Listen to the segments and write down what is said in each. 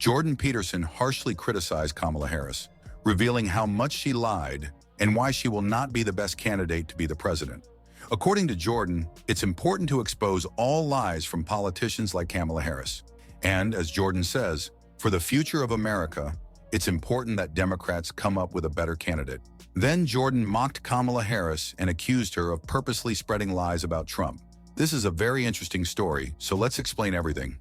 Jordan Peterson harshly criticized Kamala Harris, revealing how much she lied and why she will not be the best candidate to be the president. According to Jordan, it's important to expose all lies from politicians like Kamala Harris. And, as Jordan says, for the future of America, it's important that Democrats come up with a better candidate. Then Jordan mocked Kamala Harris and accused her of purposely spreading lies about Trump. This is a very interesting story, so let's explain everything.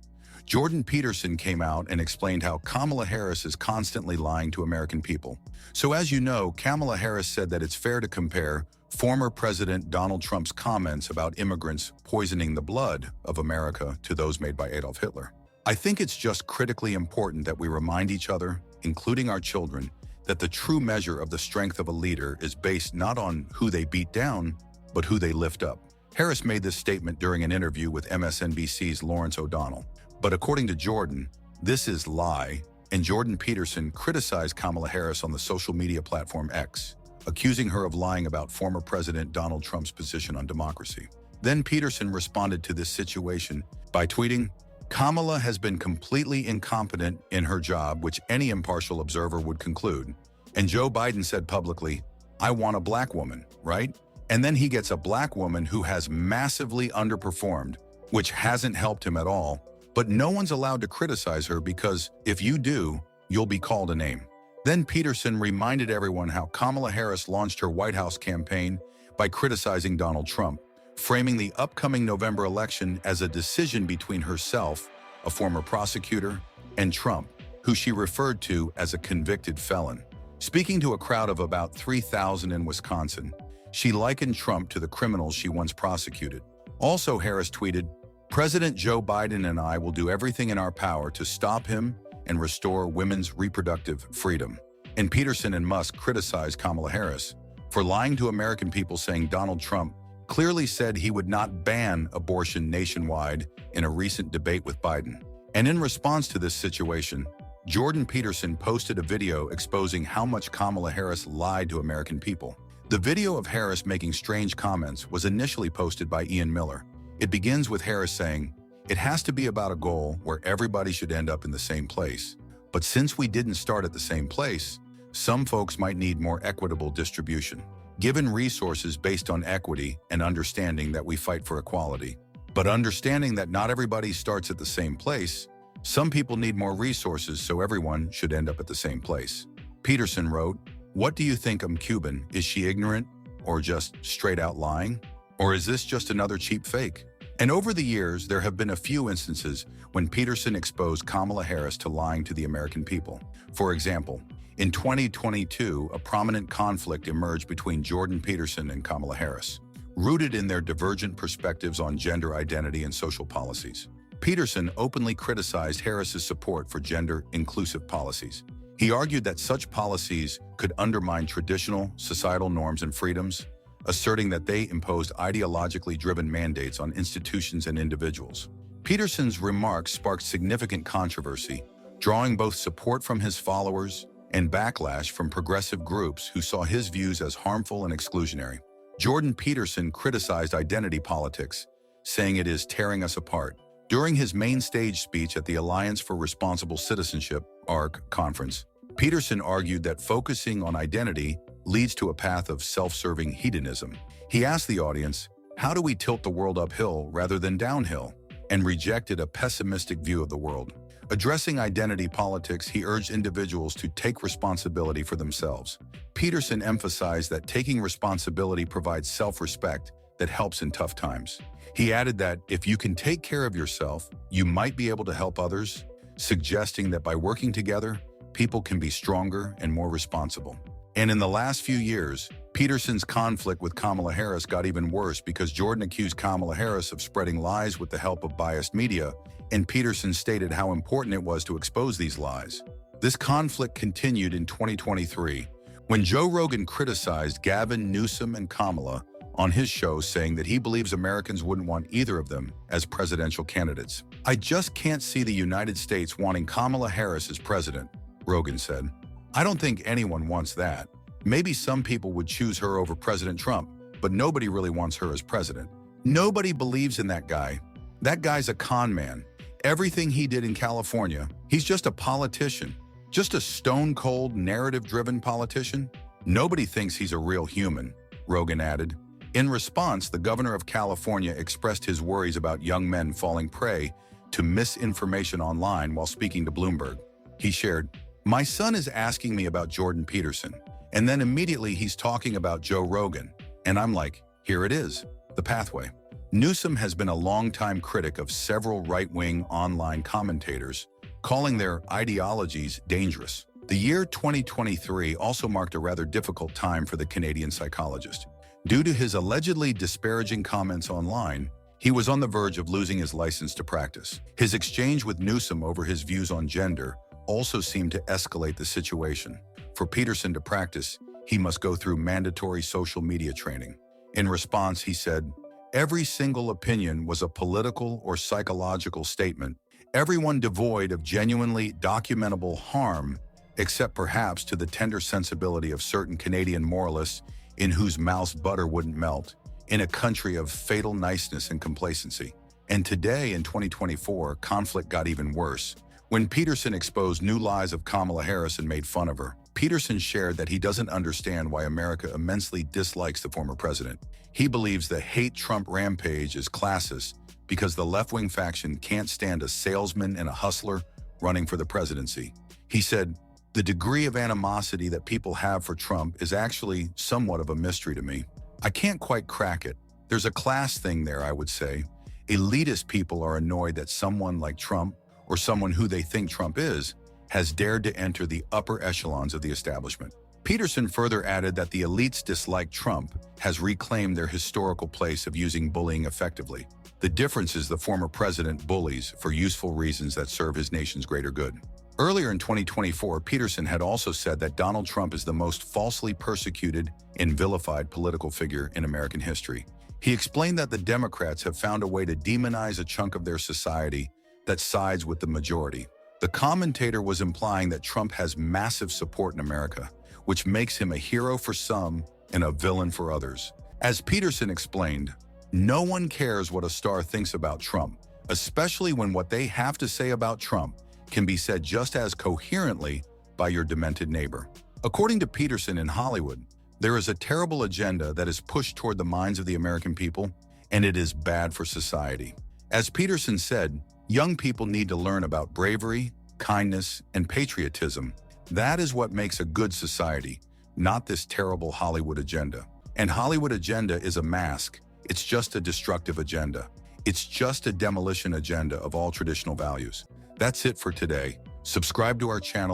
Jordan Peterson came out and explained how Kamala Harris is constantly lying to American people. So as you know, Kamala Harris said that it's fair to compare former President Donald Trump's comments about immigrants poisoning the blood of America to those made by Adolf Hitler. I think it's just critically important that we remind each other, including our children, that the true measure of the strength of a leader is based not on who they beat down, but who they lift up. Harris made this statement during an interview with MSNBC's Lawrence O'Donnell. But according to Jordan, this is lie, and Jordan Peterson criticized Kamala Harris on the social media platform X, accusing her of lying about former President Donald Trump's position on democracy. Then Peterson responded to this situation by tweeting, "Kamala has been completely incompetent in her job, which any impartial observer would conclude. And Joe Biden said publicly, 'I want a black woman,' right? And then he gets a black woman who has massively underperformed, which hasn't helped him at all. But no one's allowed to criticize her because if you do, you'll be called a name." Then Peterson reminded everyone how Kamala Harris launched her White House campaign by criticizing Donald Trump, framing the upcoming November election as a decision between herself, a former prosecutor, and Trump, who she referred to as a convicted felon. Speaking to a crowd of about 3,000 in Wisconsin, she likened Trump to the criminals she once prosecuted. Also, Harris tweeted, "President Joe Biden and I will do everything in our power to stop him and restore women's reproductive freedom." And Peterson and Musk criticized Kamala Harris for lying to American people, saying Donald Trump clearly said he would not ban abortion nationwide in a recent debate with Biden. And in response to this situation, Jordan Peterson posted a video exposing how much Kamala Harris lied to American people. The video of Harris making strange comments was initially posted by Ian Miller. It begins with Harris saying, "It has to be about a goal where everybody should end up in the same place. But since we didn't start at the same place, some folks might need more equitable distribution. Given resources based on equity and understanding that we fight for equality. But understanding that not everybody starts at the same place, some people need more resources so everyone should end up at the same place." Peterson wrote, "What do you think? I'm Cuban. Is she ignorant or just straight out lying? Or is this just another cheap fake?" And over the years, there have been a few instances when Peterson exposed Kamala Harris to lying to the American people. For example, in 2022, a prominent conflict emerged between Jordan Peterson and Kamala Harris, rooted in their divergent perspectives on gender identity and social policies. Peterson openly criticized Harris's support for gender-inclusive policies. He argued that such policies could undermine traditional societal norms and freedoms, asserting that they imposed ideologically driven mandates on institutions and individuals. Peterson's remarks sparked significant controversy, drawing both support from his followers and backlash from progressive groups who saw his views as harmful and exclusionary. Jordan Peterson criticized identity politics, saying it is tearing us apart. During his main stage speech at the Alliance for Responsible Citizenship (ARC) conference, Peterson argued that focusing on identity leads to a path of self-serving hedonism. He asked the audience, "How do we tilt the world uphill rather than downhill?" and rejected a pessimistic view of the world. Addressing identity politics, he urged individuals to take responsibility for themselves. Peterson emphasized that taking responsibility provides self-respect that helps in tough times. He added that if you can take care of yourself, you might be able to help others, suggesting that by working together, people can be stronger and more responsible. And in the last few years, Peterson's conflict with Kamala Harris got even worse because Jordan accused Kamala Harris of spreading lies with the help of biased media, and Peterson stated how important it was to expose these lies. This conflict continued in 2023, when Joe Rogan criticized Gavin Newsom and Kamala on his show, saying that he believes Americans wouldn't want either of them as presidential candidates. "I just can't see the United States wanting Kamala Harris as president," Rogan said. "I don't think anyone wants that. Maybe some people would choose her over President Trump, but nobody really wants her as president. Nobody believes in that guy. That guy's a con man. Everything he did in California, he's just a politician, just a stone-cold, narrative-driven politician. Nobody thinks he's a real human, Rogan added. In response, the governor of California expressed his worries about young men falling prey to misinformation online while speaking to Bloomberg. He shared, "My son is asking me about Jordan Peterson, and then immediately he's talking about Joe Rogan. And I'm like, here it is, the pathway." Newsom has been a longtime critic of several right-wing online commentators, calling their ideologies dangerous. The year 2023 also marked a rather difficult time for the Canadian psychologist. Due to his allegedly disparaging comments online, he was on the verge of losing his license to practice. His exchange with Newsom over his views on gender also seemed to escalate the situation. For Peterson to practice, he must go through mandatory social media training. In response, he said, "Every single opinion was a political or psychological statement, everyone devoid of genuinely documentable harm, except perhaps to the tender sensibility of certain Canadian moralists in whose mouths butter wouldn't melt, in a country of fatal niceness and complacency." And today, in 2024, conflict got even worse. When Peterson exposed new lies of Kamala Harris and made fun of her, Peterson shared that he doesn't understand why America immensely dislikes the former president. He believes the hate Trump rampage is classist because the left-wing faction can't stand a salesman and a hustler running for the presidency. He said, "The degree of animosity that people have for Trump is actually somewhat of a mystery to me. I can't quite crack it. There's a class thing there, I would say. Elitist people are annoyed that someone like Trump, or someone who they think Trump is, has dared to enter the upper echelons of the establishment." Peterson further added that the elites dislike Trump has reclaimed their historical place of using bullying effectively. The difference is the former president bullies for useful reasons that serve his nation's greater good. Earlier in 2024, Peterson had also said that Donald Trump is the most falsely persecuted and vilified political figure in American history. He explained that the Democrats have found a way to demonize a chunk of their society that sides with the majority. The commentator was implying that Trump has massive support in America, which makes him a hero for some and a villain for others. As Peterson explained, no one cares what a star thinks about Trump, especially when what they have to say about Trump can be said just as coherently by your demented neighbor. According to Peterson in Hollywood, there is a terrible agenda that is pushed toward the minds of the American people, and it is bad for society. As Peterson said, young people need to learn about bravery, kindness, and patriotism. That is what makes a good society, not this terrible Hollywood agenda. And Hollywood agenda is a mask. It's just a destructive agenda. It's just a demolition agenda of all traditional values. That's it for today. Subscribe to our channel.